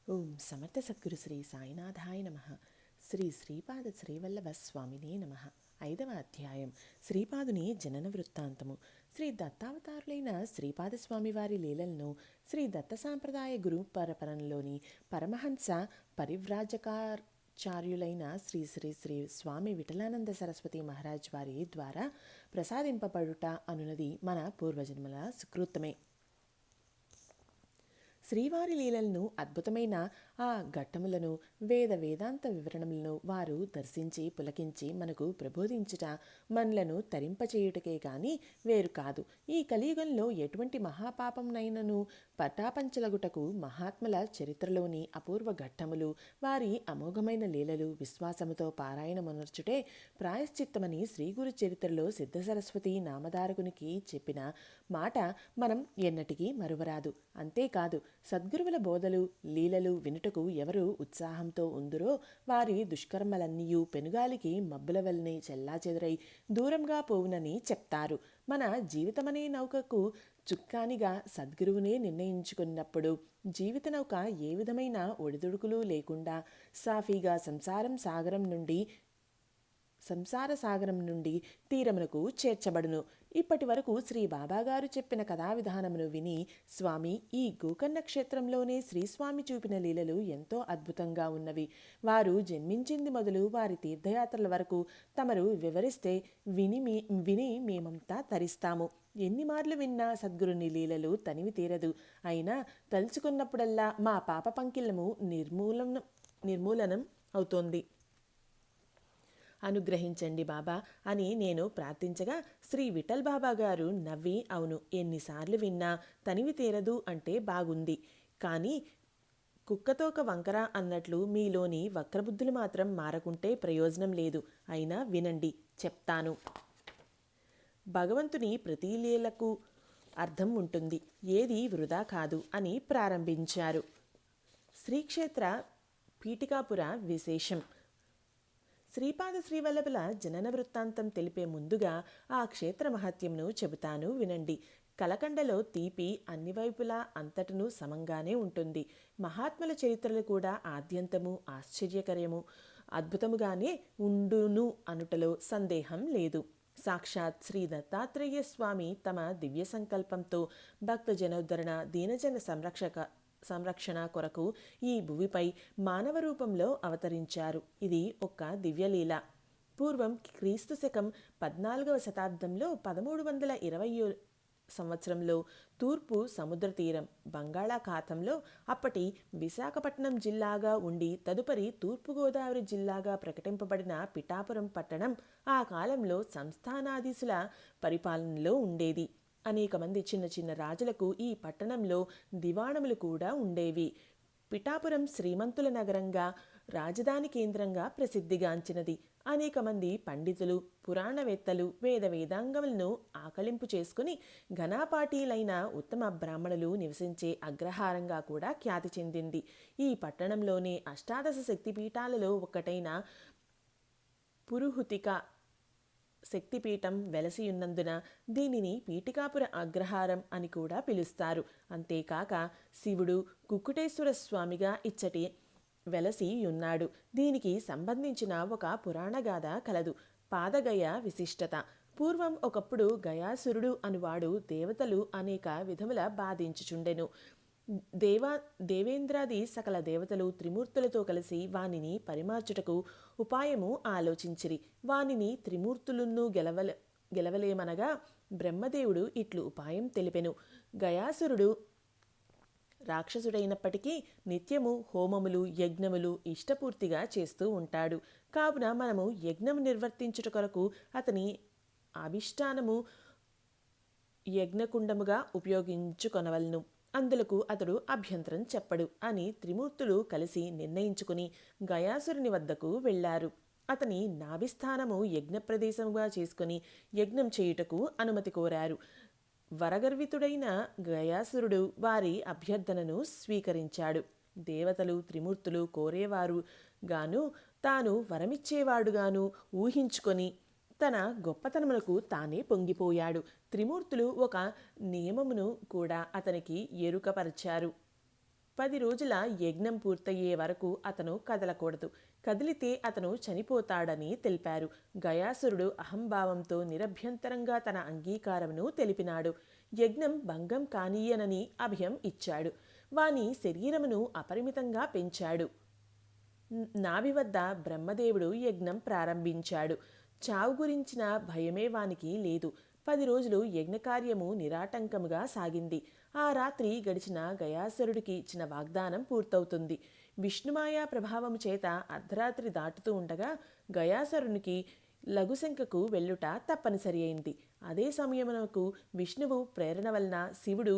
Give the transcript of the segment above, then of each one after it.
ఓం సమర్థ సద్గురు శ్రీ సాయినాథాయ నమ. శ్రీ శ్రీపాద శ్రీవల్లభ స్వామినే నమ. 5వ అధ్యాయం శ్రీపాదుని జనన వృత్తాంతము. శ్రీ దత్తావతారులైన శ్రీపాదస్వామి వారి లీలలను శ్రీ దత్త సాంప్రదాయ గురు పరపరంలోని పరమహంస పరివ్రాజకాచార్యులైన శ్రీ శ్రీ శ్రీ స్వామి విఠలానంద సరస్వతి మహారాజ్ వారి ద్వారా ప్రసాదింపబడుట అనునది మన పూర్వజన్మల సుకృతమే. శ్రీవారి లీలలను అద్భుతమైన ఆ ఘట్టములను వేదాంత వివరణములను వారు దర్శించి పులకించి మనకు ప్రబోధించుట మనలను తరింపచేయుటకే గాని వేరు కాదు. ఈ కలియుగంలో ఎటువంటి మహాపాపంనైనను పటాపంచలగుటకు మహాత్ముల చరిత్రలోని అపూర్వ ఘట్టములు వారి అమోఘమైన లీలలు విశ్వాసముతో పారాయణమునర్చుటే ప్రాయశ్చిత్తమని శ్రీగురు చరిత్రలో సిద్ధసరస్వతి నామధారకునికి చెప్పిన మాట మనం ఎన్నటికీ మరువరాదు. అంతేకాదు, సద్గురువుల బోధలు లీలలు వినుటకు ఎవరు ఉత్సాహంతో ఉందురో వారి దుష్కర్మలన్నీయూ పెనుగాలికి మబ్బుల వలనే చెల్లాచెదరై దూరంగా పోవునని చెప్తారు. మన జీవితమనే నౌకకు చుక్కానిగా సద్గురువునే నిర్ణయించుకున్నప్పుడు జీవిత నౌక ఏ విధమైన ఒడిదుడుకులు లేకుండా సాఫీగా సంసార సాగరం నుండి తీరమునకు చేర్చబడును. ఇప్పటి వరకు శ్రీ బాబాగారు చెప్పిన కథా విధానమును విని స్వామి, ఈ గోకర్ణ క్షేత్రంలోనే శ్రీస్వామి చూపిన లీలలు ఎంతో అద్భుతంగా ఉన్నవి. వారు జన్మించింది మొదలు వారి తీర్థయాత్రల వరకు తమరు వివరిస్తే విని మేమంతా తరిస్తాము. ఎన్ని మార్లు విన్నా సద్గురుని లీలలు తనివి తీరదు. అయినా తలుచుకున్నప్పుడల్లా మా పాప పంకిలము నిర్మూలనం అవుతోంది. అనుగ్రహించండి బాబా అని నేను ప్రార్థించగా శ్రీ విఠల్ బాబా గారు నవ్వి, అవును, ఎన్నిసార్లు విన్నా తనివి తీరదు అంటే బాగుంది. కానీ కుక్కతోక వంకర అన్నట్లు మీలోని వక్రబుద్ధులు మాత్రం మారకుంటే ప్రయోజనం లేదు. అయినా వినండి, చెప్తాను. భగవంతుని ప్రతి లీలకు అర్థం ఉంటుంది, ఏది వృధా కాదు అని ప్రారంభించారు. శ్రీక్షేత్ర పీఠికాపుర విశేషం. శ్రీపాద శ్రీవల్లభుల జనన వృత్తాంతం తెలిపే ముందుగా ఆ క్షేత్ర మహత్యంను చెబుతాను, వినండి. కలకండలో తీపి అన్ని వైపులా అంతటను సమంగానే ఉంటుంది. మహాత్ముల చరిత్రలు కూడా ఆద్యంతము ఆశ్చర్యకరము అద్భుతముగానే ఉండును అనుటలో సందేహం లేదు. సాక్షాత్ శ్రీ దత్తాత్రేయ స్వామి తమ దివ్య సంకల్పంతో భక్త జనోద్ధరణ దీనజన సంరక్షణ కొరకు ఈ భూమిపై మానవ రూపంలో అవతరించారు. ఇది ఒక దివ్యలీల. పూర్వం క్రీస్తు శకం 14వ శతాబ్దంలో 1320 సంవత్సరంలో తూర్పు సముద్ర తీరం బంగాళాఖాతంలో అప్పటి విశాఖపట్నం జిల్లాగా ఉండి తదుపరి తూర్పుగోదావరి జిల్లాగా ప్రకటింపబడిన పిఠాపురం పట్టణం ఆ కాలంలో సంస్థానాధీశుల పరిపాలనలో ఉండేది. అనేక మంది చిన్న చిన్న రాజులకు ఈ పట్టణంలో దివాణములు కూడా ఉండేవి. పిఠాపురం శ్రీమంతుల నగరంగా రాజధాని కేంద్రంగా ప్రసిద్ధిగాంచినది. అనేక మంది పండితులు పురాణవేత్తలు వేదాంగములను ఆకళింపు చేసుకుని ఘనాపాటీలైన ఉత్తమ బ్రాహ్మణులు నివసించే అగ్రహారంగా కూడా ఖ్యాతి చెందింది. ఈ పట్టణంలోనే అష్టాదశ శక్తిపీఠాలలో ఒకటైన పురుహుతిక శక్తిపీఠం వెలసియున్నందున దీనిని పీఠికాపుర అగ్రహారం అని కూడా పిలుస్తారు. అంతేకాక శివుడు కుక్కుటేశ్వర స్వామిగా ఇచ్చటి వెలసి ఉన్నాడు. దీనికి సంబంధించిన ఒక పురాణగాథ కలదు. పాదగయ విశిష్టత. పూర్వం ఒకప్పుడు గయాసురుడు అనువాడు దేవతలు అనేక విధముల బాధించుచుండెను. దేవేంద్రాది సకల దేవతలు త్రిమూర్తులతో కలిసి వానిని పరిమార్చుటకు ఉపాయము ఆలోచించిరి. వానిని త్రిమూర్తులను గెలవలేమనగా బ్రహ్మదేవుడు ఇట్లు ఉపాయం తెలిపెను. గయాసురుడు రాక్షసుడైనప్పటికీ నిత్యము హోమములు యజ్ఞములు ఇష్టపూర్తిగా చేస్తూ ఉంటాడు. కావున మనము యజ్ఞము నిర్వర్తించుట కొరకు అతని అభిష్టానము యజ్ఞకుండముగా ఉపయోగించుకొనవలను. అందులకు అతడు అభ్యంతరం చెప్పడు అని త్రిమూర్తులు కలిసి నిర్ణయించుకుని గయాసురుని వద్దకు వెళ్లారు. అతని నాభిస్థానము యజ్ఞ ప్రదేశముగా చేసుకుని యజ్ఞం చేయుటకు అనుమతి కోరారు. వరగర్వితుడైన గయాసురుడు వారి అభ్యర్థనను స్వీకరించాడు. దేవతలు త్రిమూర్తులు కోరేవారు గాను తాను వరమిచ్చేవాడుగాను ఊహించుకొని తన గొప్పతనములకు తానే పొంగిపోయాడు. త్రిమూర్తులు ఒక నియమమును కూడా అతనికి ఎరుకపరిచారు. 10 రోజుల యజ్ఞం పూర్తయ్యే వరకు అతను కదలకూడదు. కదిలితే అతను చనిపోతాడని తెలిపారు. గయాసురుడు అహంభావంతో నిరభ్యంతరంగా తన అంగీకారమును తెలిపినాడు. యజ్ఞం భంగం కానీయనని అభయం ఇచ్చాడు. వాని శరీరమును అపరిమితంగా పెంచాడు. నాభి వద్ద బ్రహ్మదేవుడు యజ్ఞం ప్రారంభించాడు. చావు గురించిన భయమే వానికి లేదు. 10 రోజులు యజ్ఞకార్యము నిరాటంకముగా సాగింది. ఆ రాత్రి గడిచిన గయాసురుడికి ఇచ్చిన వాగ్దానం పూర్తవుతుంది. విష్ణుమాయా ప్రభావము చేత అర్ధరాత్రి దాటుతూ ఉండగా గయాసురునికి లఘుశంకకు వెళ్ళుట తప్పనిసరి అయింది. అదే సమయమునకు విష్ణువు ప్రేరణ వలన శివుడు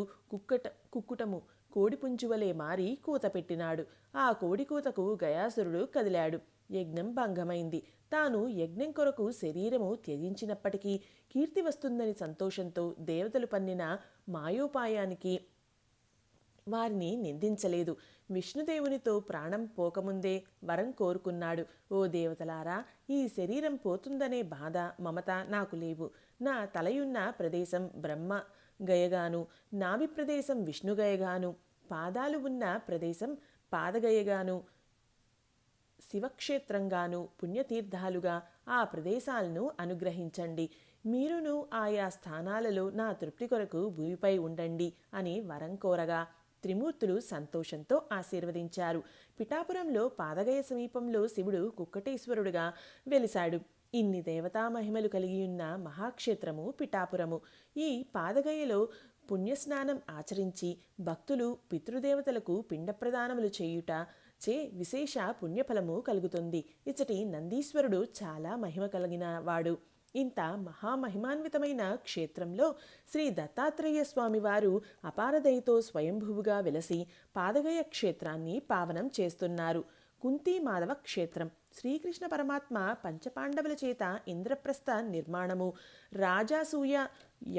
కుక్కుటము కోడిపుంజువలే మారి కూత పెట్టినాడు. ఆ కోడి కూతకు గయాసురుడు కదిలాడు. యజ్ఞం భంగమైంది. తాను యజ్ఞం కొరకు శరీరము త్యజించినప్పటికీ కీర్తి వస్తుందని సంతోషంతో దేవతలు పన్నిన మాయోపాయానికి వారిని నిందించలేదు. విష్ణుదేవునితో ప్రాణం పోకముందే వరం కోరుకున్నాడు. ఓ దేవతలారా, ఈ శరీరం పోతుందనే బాధ మమత నాకు లేవు. నా తలయున్న ప్రదేశం బ్రహ్మ గయగాను, నాభి ప్రదేశం విష్ణుగయగాను, పాదాలు ఉన్న ప్రదేశం పాదగయగాను, శివక్షేత్రంగాను, పుణ్యతీర్థాలుగా ఆ ప్రదేశాలను అనుగ్రహించండి. మీరును ఆయా స్థానాలలో నా తృప్తి కొరకు భూమిపై ఉండండి అని వరం కోరగా త్రిమూర్తులు సంతోషంతో ఆశీర్వదించారు. పిఠాపురంలో పాదగయ సమీపంలో శివుడు కుక్కటేశ్వరుడుగా వెలిశాడు. ఇన్ని దేవతా మహిమలు కలిగియున్న మహాక్షేత్రము పిఠాపురము. ఈ పాదగయలో పుణ్యస్నానం ఆచరించి భక్తులు పితృదేవతలకు పిండప్రదానములు చేయుట చే విశేష పుణ్యఫలము కలుగుతుంది. ఇచ్చటి నందీశ్వరుడు చాలా మహిమ కలిగిన వాడు. ఇంత మహామహిమాన్వితమైన క్షేత్రంలో శ్రీ దత్తాత్రేయ స్వామివారు అపారదయతో స్వయంభువుగా వెలసి పాదగయ క్షేత్రాన్ని పావనం చేస్తున్నారు. కుంతీ మాధవ క్షేత్రం. శ్రీకృష్ణ పరమాత్మ పంచపాండవుల చేత ఇంద్రప్రస్థ నిర్మాణము, రాజాసూయ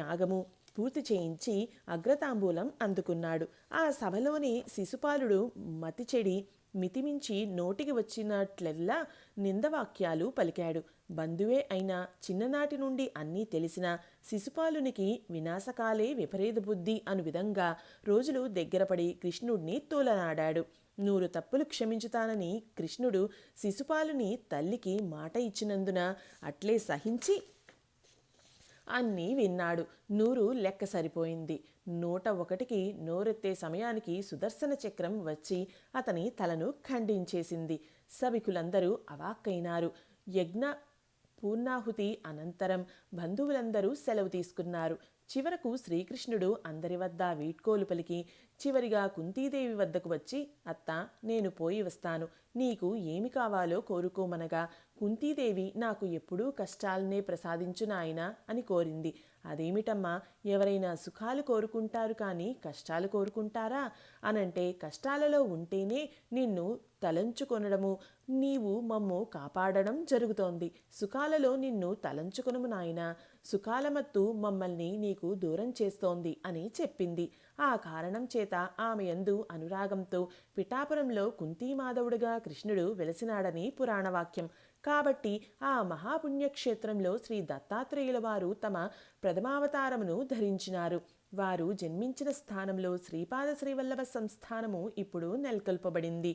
యాగము పూర్తి చేయించి అగ్రతాంబూలం అందుకున్నాడు. ఆ సభలోని శిశుపాలుడు మతి చెడి మితిమించి నోటికి వచ్చినట్లెల్లా నిందవాక్యాలు పలికాడు. బంధువే అయినా చిన్ననాటి నుండి అన్నీ తెలిసిన శిశుపాలునికి వినాశకాలే విపరీత బుద్ధి అను విధంగా రోజులు దగ్గరపడి కృష్ణుడిని తోలనాడాడు. 100 తప్పులు క్షమించుతానని కృష్ణుడు శిశుపాలుని తల్లికి మాట ఇచ్చినందున అట్లే సహించి అన్నీ విన్నాడు. 100 లెక్క సరిపోయింది. 101కి నోరెత్తే సమయానికి సుదర్శన చక్రం వచ్చి అతని తలను ఖండించేసింది. సభికులందరూ అవాక్కైనారు. యజ్ఞ పూర్ణాహుతి అనంతరం బంధువులందరూ సెలవు తీసుకున్నారు. చివరకు శ్రీకృష్ణుడు అందరి వద్ద వీడ్కోలు పలికి చివరిగా కుంతీదేవి వద్దకు వచ్చి, అత్తా, నేను పోయి వస్తాను. నీకు ఏమి కావాలో కోరుకోమనగా కుంతీదేవి నాకు ఎప్పుడూ కష్టాలనే ప్రసాదించు నాయనా అని కోరింది. అదేమిటమ్మా, ఎవరైనా సుఖాలు కోరుకుంటారు కానీ కష్టాలు కోరుకుంటారా అనంటే, కష్టాలలో ఉంటేనే నిన్ను తలంచుకొనడము, నీవు మమ్ము కాపాడడం జరుగుతోంది. సుఖాలలో నిన్ను తలంచుకొనము నాయనా, సుఖాలమత్తు మమ్మల్ని నీకు దూరం చేస్తోంది అని చెప్పింది. ఆ కారణం చేత ఆమె యందు అనురాగంతో పిఠాపురంలో కుంతీమాధవుడుగా కృష్ణుడు వెలసినాడని పురాణవాక్యం. కాబట్టి ఆ మహాపుణ్యక్షేత్రంలో శ్రీ దత్తాత్రేయుల వారు తమ ప్రథమావతారమును ధరించినారు. వారు జన్మించిన స్థానంలో శ్రీపాద శ్రీవల్లభ సంస్థానము ఇప్పుడు నెలకొల్పబడింది.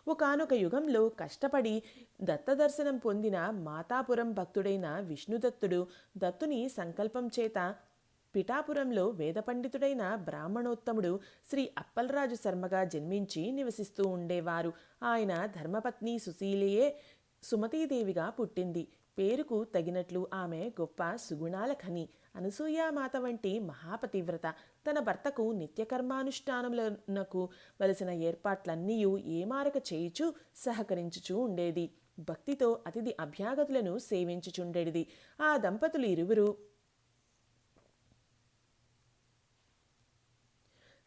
ఒకానొక యుగంలో కష్టపడి దత్తదర్శనం పొందిన మాతాపురం భక్తుడైన విష్ణుదత్తుడు దత్తుని సంకల్పం చేత పిఠాపురంలో వేద పండితుడైన బ్రాహ్మణోత్తముడు శ్రీ అప్పలరాజు శర్మగా జన్మించి నివసిస్తూ ఉండేవారు. ఆయన ధర్మపత్ని సుశీలయే సుమతీదేవిగా పుట్టింది. పేరుకు తగినట్లు ఆమె గొప్ప సుగుణాల ఖని. అనసూయామాత వంటి మహాపతివ్రత. తన భర్తకు నిత్యకర్మానుష్ఠానములకు వలసిన ఏర్పాట్లన్నీ ఏమారక చేయుచూ సహకరించుచూ ఉండేది. భక్తితో అతిథి అభ్యాగతులను సేవించుచుండేది. ఆ దంపతులు ఇరువురు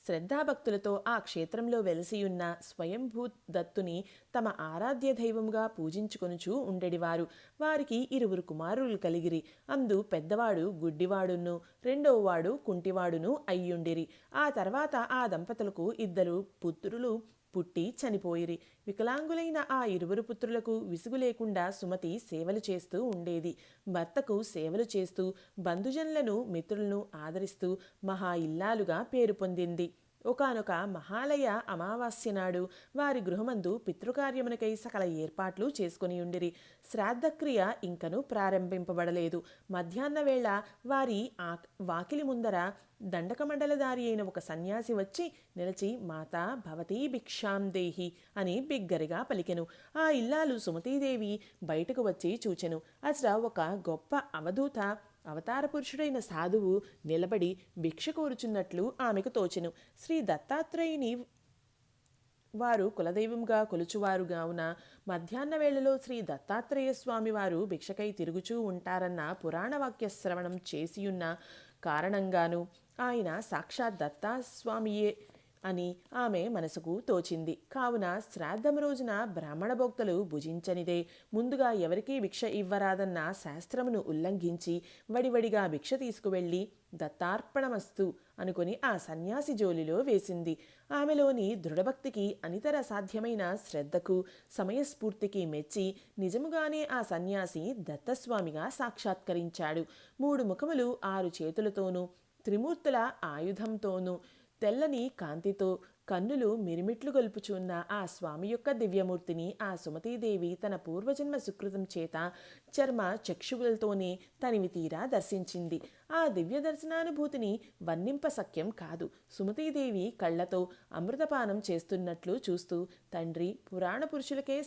శ్రద్ధాభక్తులతో ఆ క్షేత్రంలో వెలసియున్న స్వయంభూ దత్తుని తమ ఆరాధ్య దైవముగా పూజించుకొనుచూ ఉండెడివారు. వారికి 2 కుమారులు కలిగిరి. అందు పెద్దవాడు గుడ్డివాడును, రెండోవాడు కుంటివాడును అయ్యుండిరి. ఆ తర్వాత ఆ దంపతులకు 2 పుత్రులు పుట్టి చనిపోయిరి. వికలాంగులైన ఆ 2 పుత్రులకు విసుగు లేకుండా సుమతి సేవలు చేస్తూ ఉండేది. భర్తకు సేవలు చేస్తూ బంధుజనులను మిత్రులను ఆదరిస్తూ మహా ఇల్లాలుగా పేరు పొందింది. ఒకానొక మహాలయ అమావాస్య నాడు వారి గృహమందు పితృకార్యమునకై సకల ఏర్పాట్లు చేసుకుని ఉండిరి. శ్రాద్ధక్రియ ఇంకను ప్రారంభింపబడలేదు. మధ్యాహ్న వేళ వారి వాకిలి ముందర దండకమండలధారి అయిన ఒక సన్యాసి వచ్చి నిలిచి, మాతా భవతీ భిక్షాం దేహి అని బిగ్గరగా పలికెను. ఆ ఇల్లాలు సుమతీదేవి బయటకు వచ్చి చూచెను. అసలు ఒక గొప్ప అవధూత అవతార పురుషుడైన సాధువు నిలబడి భిక్ష కోరుచున్నట్లు ఆమెకు తోచెను. శ్రీ దత్తాత్రేయుని వారు కులదైవంగా కొలుచువారుగావున మధ్యాహ్న వేళలో శ్రీ దత్తాత్రేయ స్వామి వారు భిక్షకై తిరుగుచూ ఉంటారన్న పురాణవాక్య శ్రవణం చేసియున్న కారణంగాను ఆయన సాక్షాత్ దత్తాస్వామియే అని ఆమె మనసుకు తోచింది. కావున శ్రాద్ధం రోజున బ్రాహ్మణ భోక్తలు భుజించనిదే ముందుగా ఎవరికీ భిక్ష ఇవ్వరాదన్న శాస్త్రమును ఉల్లంఘించి వడివడిగా భిక్ష తీసుకువెళ్ళి దత్తార్పణమస్తు అనుకుని ఆ సన్యాసి జోలిలో వేసింది. ఆమెలోని దృఢభక్తికి, అనితర సాధ్యమైన శ్రద్ధకు, సమయస్ఫూర్తికి మెచ్చి నిజముగానే ఆ సన్యాసి దత్తస్వామిగా సాక్షాత్కరించాడు. 3 ముఖములు 6 చేతులతోనూ త్రిమూర్తుల ఆయుధంతోనూ తెల్లని కాంతితో కన్నులు మిరిమిట్లు గొల్పుచున్న ఆ స్వామి యొక్క దివ్యమూర్తిని ఆ సుమతీదేవి తన పూర్వజన్మ సుకృతం చేత చర్మ చక్షువులతోనే తనివి తీరా దర్శించింది. ఆ దివ్య దర్శనానుభూతిని వర్ణింప సఖ్యం కాదు. సుమతీదేవి కళ్ళతో చేస్తున్నట్లు చూస్తూ, తండ్రి, పురాణ పురుషులకే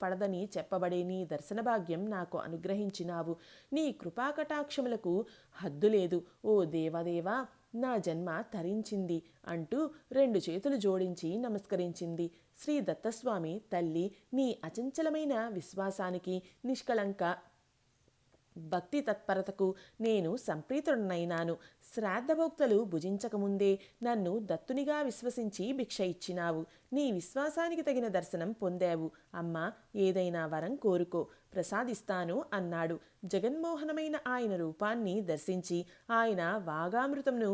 పడదని చెప్పబడే నీ దర్శన భాగ్యం నాకు అనుగ్రహించినావు. నీ కృపాకటాక్షములకు హద్దులేదు. ఓ దేవదేవా, నా జన్మ తరించింది అంటూ 2 చేతులు జోడించి నమస్కరించింది. శ్రీ దత్తస్వామి, తల్లి, నీ అచంచలమైన విశ్వాసానికి, నిష్కళంక భక్తి తత్పరతకు నేను సంప్రీతుడనైనాను. శ్రాద్ధభోక్తలు భుజించకముందే నన్ను దత్తునిగా విశ్వసించి భిక్ష ఇచ్చినావు. నీ విశ్వాసానికి తగిన దర్శనం పొందావు. అమ్మా, ఏదైనా వరం కోరుకో, ప్రసాదిస్తాను అన్నాడు. జగన్మోహనమైన ఆయన రూపాన్ని దర్శించి ఆయన వాగామృతంను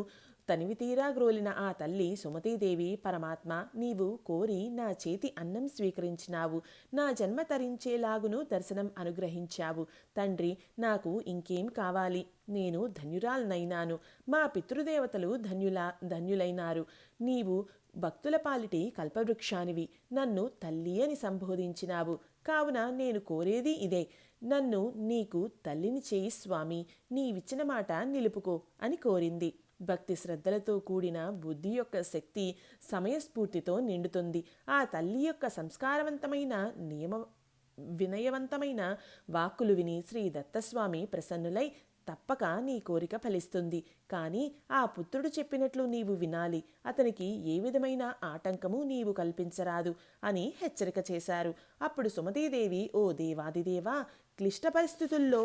తనివితీరా గ్రోలిన ఆ తల్లి సుమతీదేవి, పరమాత్మ, నీవు కోరి నా చేతి అన్నం స్వీకరించినావు. నా జన్మ తరించేలాగును దర్శనం అనుగ్రహించావు. తండ్రి, నాకు ఇంకేం కావాలి? నేను ధన్యురాలనైనాను. మా పితృదేవతలు ధన్యులైనారు. నీవు భక్తుల పాలిటి కల్పవృక్షానివి. నన్ను తల్లి అని సంబోధించినావు. కావున నేను కోరేది ఇదే. నన్ను నీకు తల్లిని చేయి స్వామి. నీవిచ్చిన మాట నిలుపుకో అని కోరింది. భక్తి శ్రద్ధలతో కూడిన బుద్ధి యొక్క శక్తి సమయస్ఫూర్తితో నిండుతుంది. ఆ తల్లి యొక్క సంస్కారవంతమైన వినయవంతమైన వాక్కులు విని శ్రీ దత్తస్వామి ప్రసన్నులై, తప్పక నీ కోరిక ఫలిస్తుంది. కానీ ఆ పుత్రుడు చెప్పినట్లు నీవు వినాలి. అతనికి ఏ విధమైన ఆటంకము నీవు కల్పించరాదు అని హెచ్చరిక చేశారు. అప్పుడు సుమతీదేవి, ఓ దేవాదిదేవా, క్లిష్ట పరిస్థితుల్లో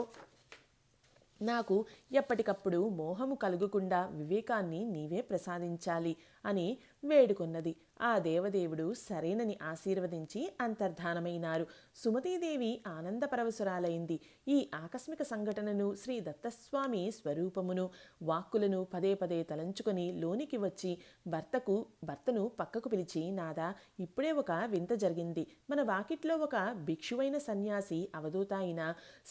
నాకు ఎప్పటికప్పుడు మోహము కలుగకుండా వివేకాన్ని నీవే ప్రసాదించాలి అని వేడుకొన్నది. ఆ దేవదేవుడు సరేనని ఆశీర్వదించి అంతర్ధానమైనారు. సుమతీదేవి ఆనందపరవశురాలైంది. ఈ ఆకస్మిక సంఘటనను, శ్రీ దత్తస్వామి స్వరూపమును, వాక్కులను పదే పదే తలంచుకొని లోనికి వచ్చి భర్తను పక్కకు పిలిచి, నాదా, ఇప్పుడే ఒక వింత జరిగింది. మన వాకిట్లో ఒక భిక్షువైన సన్యాసి అవధూత అయిన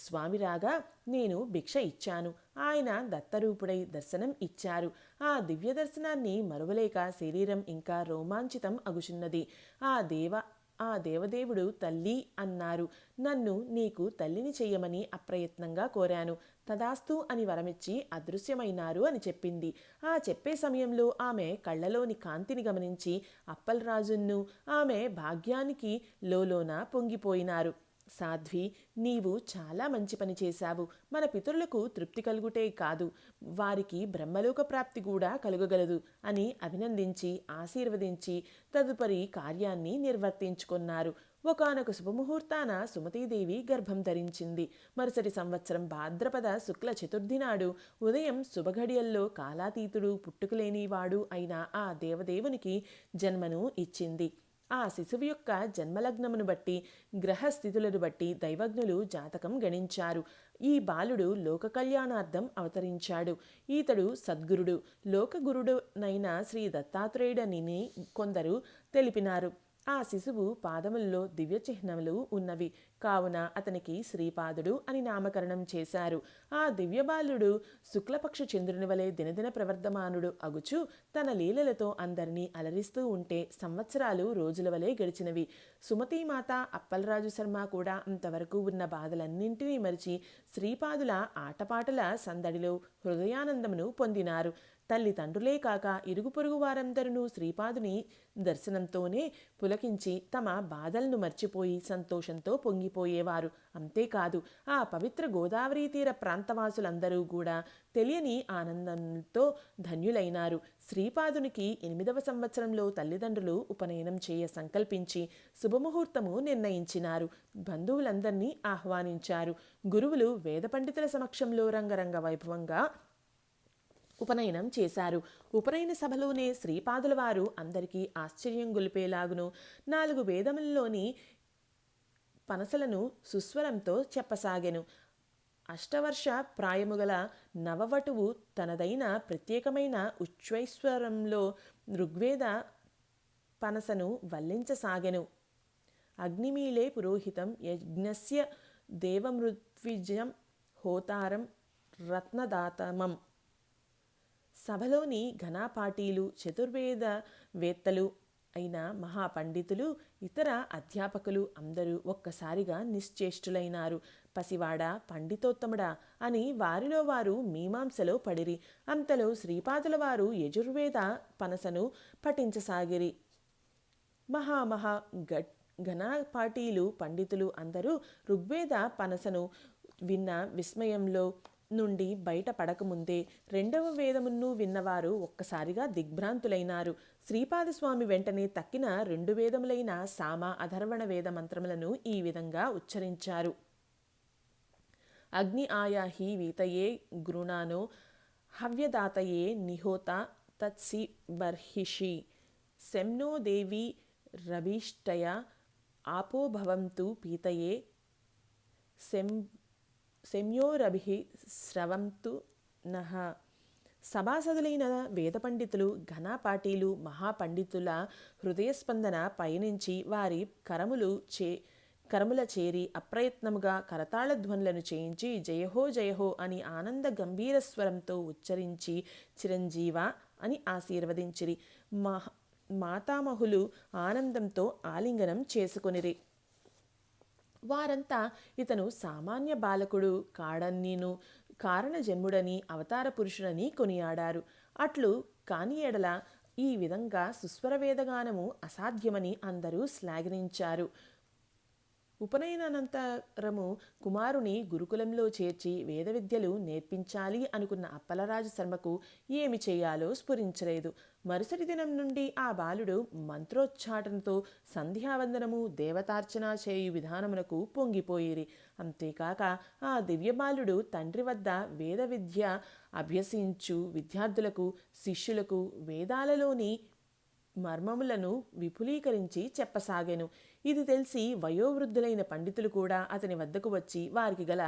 స్వామి రాగా నేను భిక్ష ఇచ్చాను. ఆయన దత్తరూపుడై దర్శనం ఇచ్చారు. ఆ దివ్య దర్శనాన్ని మరువలేక శరీరం ఇంకా రోమాంచితం అగుచున్నది. ఆ దేవదేవుడు తల్లి అన్నారు. నన్ను నీకు తల్లిని చెయ్యమని అప్రయత్నంగా కోరాను. తదాస్తు అని వరమిచ్చి అదృశ్యమైనారు అని చెప్పింది. ఆ చెప్పే సమయంలో ఆమె కళ్ళలోని కాంతిని గమనించి అప్పలరాజును ఆమె భాగ్యానికి లోలోన పొంగిపోయినారు. సాధ్వి, నీవు చాలా మంచి పని చేశావు. మన పితరులకు తృప్తి కలుగుటే కాదు, వారికి బ్రహ్మలోక ప్రాప్తి కూడా కలుగగలదు అని అభినందించి ఆశీర్వదించి తదుపరి కార్యాన్ని నిర్వర్తించుకున్నారు. ఒకానొక శుభముహూర్తాన సుమతీదేవి గర్భం ధరించింది. మరుసటి సంవత్సరం భాద్రపద శుక్ల చతుర్థి నాడు ఉదయం శుభఘడియల్లో కాలాతీతుడు, పుట్టుకలేనివాడు అయిన ఆ దేవదేవునికి జన్మను ఇచ్చింది. ఆ శిశువు యొక్క జన్మలగ్నమును బట్టి, గ్రహస్థితులను బట్టి దైవజ్ఞులు జాతకం గణించారు. ఈ బాలుడు లోక కళ్యాణార్థం అవతరించాడు. ఈతడు సద్గురుడు, లోకగురుడునైన శ్రీ దత్తాత్రేయుడని కొందరు తెలిపినారు. ఆ శిశువు పాదముల్లో దివ్య చిహ్నములు ఉన్నవి కావున అతనికి శ్రీపాదుడు అని నామకరణం చేశారు. ఆ దివ్యబాలుడు శుక్లపక్ష చంద్రుని వలె దినదిన ప్రవర్ధమానుడు అగుచు తన లీలలతో అందరినీ అలరిస్తూ ఉంటే సంవత్సరాలు రోజుల వలె గడిచినవి. సుమతీమాత, అప్పలరాజు శర్మ కూడా అంతవరకు ఉన్న బాధలన్నింటినీ మరిచి శ్రీపాదుల ఆటపాటల సందడిలో హృదయానందమును పొందినారు. తల్లిదండ్రులే కాక ఇరుగు పొరుగు వారందరూ శ్రీపాదుని దర్శనంతోనే పులకించి తమ బాధలను మర్చిపోయి సంతోషంతో పొంగిపోయేవారు. అంతేకాదు, ఆ పవిత్ర గోదావరి తీర ప్రాంతవాసులందరూ కూడా తెలియని ఆనందంతో ధన్యులైనారు. శ్రీపాదునికి 8వ సంవత్సరంలో తల్లిదండ్రులు ఉపనయనం చేయ సంకల్పించి శుభముహూర్తము నిర్ణయించినారు. బంధువులందరినీ ఆహ్వానించారు. గురువులు వేద పండితుల సమక్షంలో రంగరంగ వైభవంగా ఉపనయనం చేశారు. ఉపనయన సభలోనే శ్రీపాదుల వారు అందరికీ ఆశ్చర్యం గొలిపేలాగును 4 వేదములలోని పనసలను సుస్వరంతో చెప్పసాగెను. అష్టవర్ష ప్రాయముగల నవవటువు తనదైన ప్రత్యేకమైన ఉచ్ఛ్వైస్వరంలో ఋగ్వేద పనసను వల్లించసాగెను. అగ్నిమీలే పురోహితం యజ్ఞస్య దేవమృద్విజం హోతారం రత్నదాతమం. సభలోని ఘనాపాటీలు, చతుర్వేద వేత్తలు అయిన మహాపండితులు, ఇతర అధ్యాపకులు అందరూ ఒక్కసారిగా నిశ్చేష్టులైనారు. పసివాడా, పండితోత్తముడా అని వారిలో వారు మీమాంసలో పడిరి. అంతలో శ్రీపాదుల వారు యజుర్వేద పనసను పఠించసాగిరి. మహామహా ఘనాపాటీలు, పండితులు అందరూ ఋగ్వేద పనసను విన్న విస్మయంలో నుండి బయట పడకముందే 2వ వేదమును విన్నవారు ఒక్కసారిగా దిగ్భ్రాంతులైనారు. శ్రీపాదస్వామి వెంటనే తక్కిన 2 వేదములైన సామ, అధర్వణ వేద మంత్రములను ఈ విధంగా ఉచ్చరించారు. అగ్ని ఆయాహి వీతయే గృణానో హవ్యదాతయే నిహోత తత్సి బర్హిషి శంనో దేవి రవిష్టయ ఆపో భవంతు పీతయే శమ్యోరభి స్రవంతు నః. సభాసదులైన వేద పండితులు, ఘనాపాటీలు, మహాపండితుల హృదయస్పందన పయనించి వారి కరముల చేరి అప్రయత్నముగా కరతాళ ధ్వనులను చేయించి జయహో జయహో అని ఆనంద గంభీర స్వరంతో ఉచ్చరించి చిరంజీవ అని ఆశీర్వదించిరి. మాతామహులు ఆనందంతో ఆలింగనం చేసుకొనిరి. వారంతా ఇతను సామాన్య బాలకుడు కాడన్నీను, కారణ జన్ముడని, అవతార పురుషుడని కొనియాడారు. అట్లు కాని ఎడల ఈ విధంగా సుస్వర వేదగానము అసాధ్యమని అందరూ శ్లాఘించారు. ఉపనయనానంతరము కుమారుని గురుకులంలో చేర్చి వేద విద్యలు నేర్పించాలి అనుకున్న అప్పలరాజు శర్మకు ఏమి చేయాలో స్ఫురించలేదు. మరుసటి దినం నుండి ఆ బాలుడు మంత్రోచ్చాటనతో సంధ్యావందనము, దేవతార్చన చేయు విధానమునకు పొంగిపోయిరి. అంతేకాక ఆ దివ్యబాలుడు తండ్రి వద్ద వేద విద్య అభ్యసించు విద్యార్థులకు, శిష్యులకు వేదాలలోని మర్మములను విపులీకరించి చెప్పసాగెను. ఇది తెలిసి వయోవృద్ధులైన పండితులు కూడా అతని వద్దకు వచ్చి వారికి గల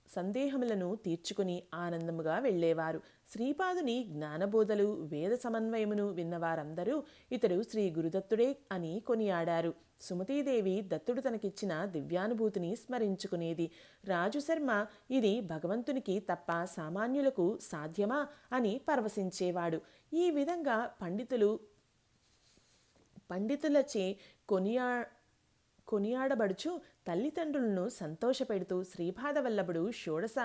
సందేహములను తీర్చుకుని ఆనందముగా వెళ్ళేవారు. శ్రీపాదుని జ్ఞానబోధలు, వేద సమన్వయమును విన్నవారందరూ ఇతడు శ్రీ గురుదత్తుడే అని కొనియాడారు. సుమతీదేవి దత్తుడు తనకిచ్చిన దివ్యానుభూతిని స్మరించుకునేది. రాజుశర్మ ఇది భగవంతునికి తప్ప సామాన్యులకు సాధ్యమా అని పరవశించేవాడు. ఈ విధంగా పండితులచే కొనియాడబడుచు తల్లిదండ్రులను సంతోషపెడుతూ శ్రీపాదవల్లభుడు షోడశ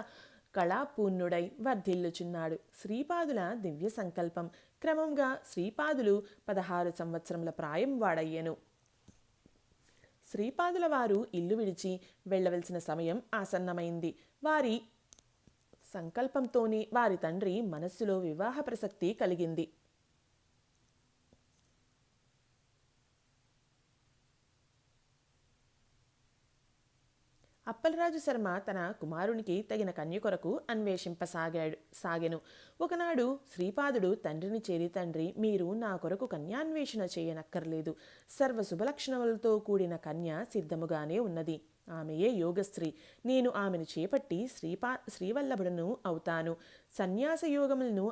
కళాపూర్ణుడై వర్ధిల్లుచున్నాడు. శ్రీపాదుల దివ్య సంకల్పం. క్రమంగా శ్రీపాదులు 16 సంవత్సరముల ప్రాయం వాడయ్యెను. శ్రీపాదుల వారు ఇల్లు విడిచి వెళ్ళవలసిన సమయం ఆసన్నమైంది. వారి సంకల్పంతోనే వారి తండ్రి మనస్సులో వివాహ ప్రసక్తి కలిగింది. అప్పలరాజు శర్మ తన కుమారునికి తగిన కన్య కొరకు సాగెను. ఒకనాడు శ్రీపాదుడు తండ్రిని చేరి, తండ్రి, మీరు నా కొరకు కన్యాన్వేషణ చేయనక్కర్లేదు. సర్వ శుభలక్షణములతో కూడిన కన్య సిద్ధముగానే ఉన్నది. ఆమెయే యోగశ్రీ. నేను ఆమెను చేపట్టి శ్రీవల్లభుడను అవుతాను. సన్యాస యోగములను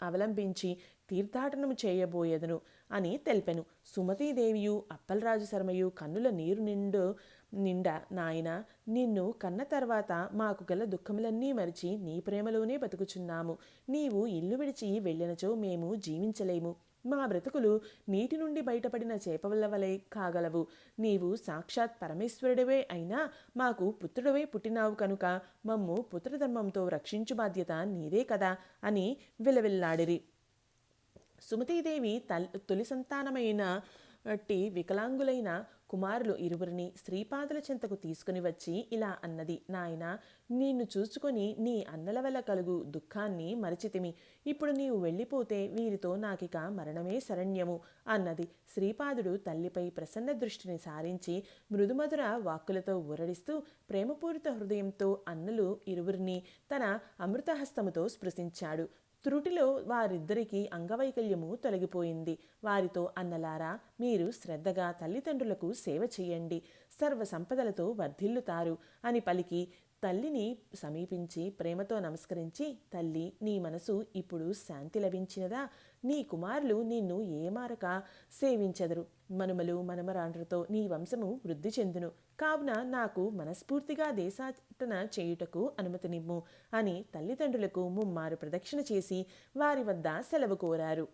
అవలంబించి తీర్థాటనము చేయబోయేదను. అని తెలిపెను. సుమతీదేవియు అప్పలరాజు శర్మయు కన్నుల నీరు నిండా, నాయన, నిన్ను కన్న తర్వాత మాకు గల దుఃఖములన్నీ మరిచి నీ ప్రేమలోనే బతుకుచున్నాము. నీవు ఇల్లు విడిచి వెళ్ళినచో మేము జీవించలేము. మా బ్రతుకులు నీటి నుండి బయటపడిన చేపల వలె కాగలవు. నీవు సాక్షాత్ పరమేశ్వరుడివే అయినా మాకు పుత్రుడివే పుట్టినావు కనుక మమ్ము పుత్రధర్మంతో రక్షించు బాధ్యత నీదే కదా అని విలవిల్లాడిరి. సుమతీదేవి తొలి సంతానమైన వికలాంగులైన కుమారులు ఇరువురిని శ్రీపాదుల చెంతకు తీసుకుని వచ్చి ఇలా అన్నది, నాయన, నిన్ను చూసుకొని నీ అన్నల వల్ల కలుగు దుఃఖాన్ని మరచితిమి. ఇప్పుడు నీవు వెళ్ళిపోతే వీరితో నాకిక మరణమే శరణ్యము అన్నది. శ్రీపాదుడు తల్లిపై ప్రసన్న దృష్టిని సారించి మృదుమధుర వాక్కులతో ఊరడిస్తూ ప్రేమపూరిత హృదయంతో అన్నలు ఇరువురిని తన అమృతహస్తముతో స్పృశించాడు. త్రుటిలో వారిద్దరికీ అంగవైకల్యము తొలగిపోయింది. వారితో, అన్నలారా, మీరు శ్రద్ధగా తల్లిదండ్రులకు సేవ చేయండి, సర్వ సంపదలతో వర్ధిల్లుతారు అని పలికి తల్లిని సమీపించి ప్రేమతో నమస్కరించి, తల్లి, నీ మనసు ఇప్పుడు శాంతి లభించినదా? నీ కుమారులు నిన్ను ఏమారక సేవించెదరు. మనుమలు మనమరాండ్రతో నీ వంశము వృద్ధి చెందును. కావున నాకు మనస్ఫూర్తిగా దేశాటన చేయుటకు అనుమతినిమ్ము అని తల్లిదండ్రులకు ముమ్మారు ప్రదక్షిణ చేసి వారి వద్ద సెలవు కోరారు.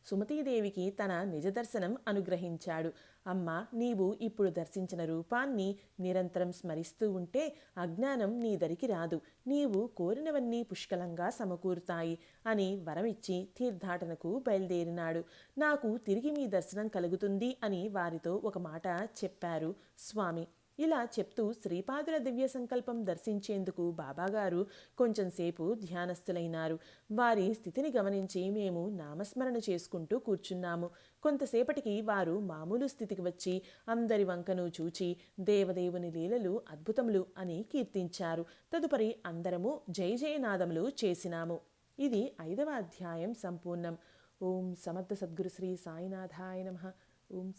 సుమతీదేవికి తన నిజ దర్శనం అనుగ్రహించాడు. అమ్మ, నీవు ఇప్పుడు దర్శించిన రూపాన్ని నిరంతరం స్మరిస్తూ ఉంటే అజ్ఞానం నీ దరికి రాదు. నీవు కోరినవన్నీ పుష్కలంగా సమకూరుతాయి అని వరమిచ్చి తీర్థాటనకు బయలుదేరినాడు. నాకు తిరిగి మీ దర్శనం కలుగుతుంది అని వారితో ఒక మాట చెప్పారు స్వామి. ఇలా చెప్తూ శ్రీపాదుల దివ్య సంకల్పం దర్శించేందుకు బాబాగారు కొంచెంసేపు ధ్యానస్థులైనారు. వారి స్థితిని గమనించి మేము నామస్మరణ చేసుకుంటూ కూర్చున్నాము. కొంతసేపటికి వారు మామూలు స్థితికి వచ్చి అందరి వంకను చూచి దేవదేవుని లీలలు అద్భుతములు అని కీర్తించారు. తదుపరి అందరము జయ జయనాదములు చేసినాము. ఇది 5వ అధ్యాయం సంపూర్ణం. ఓం సమర్థ సద్గురు శ్రీ సాయినాథాయ నమః. ఓం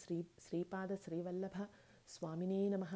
శ్రీపాద శ్రీవల్లభ స్వామినే నమః.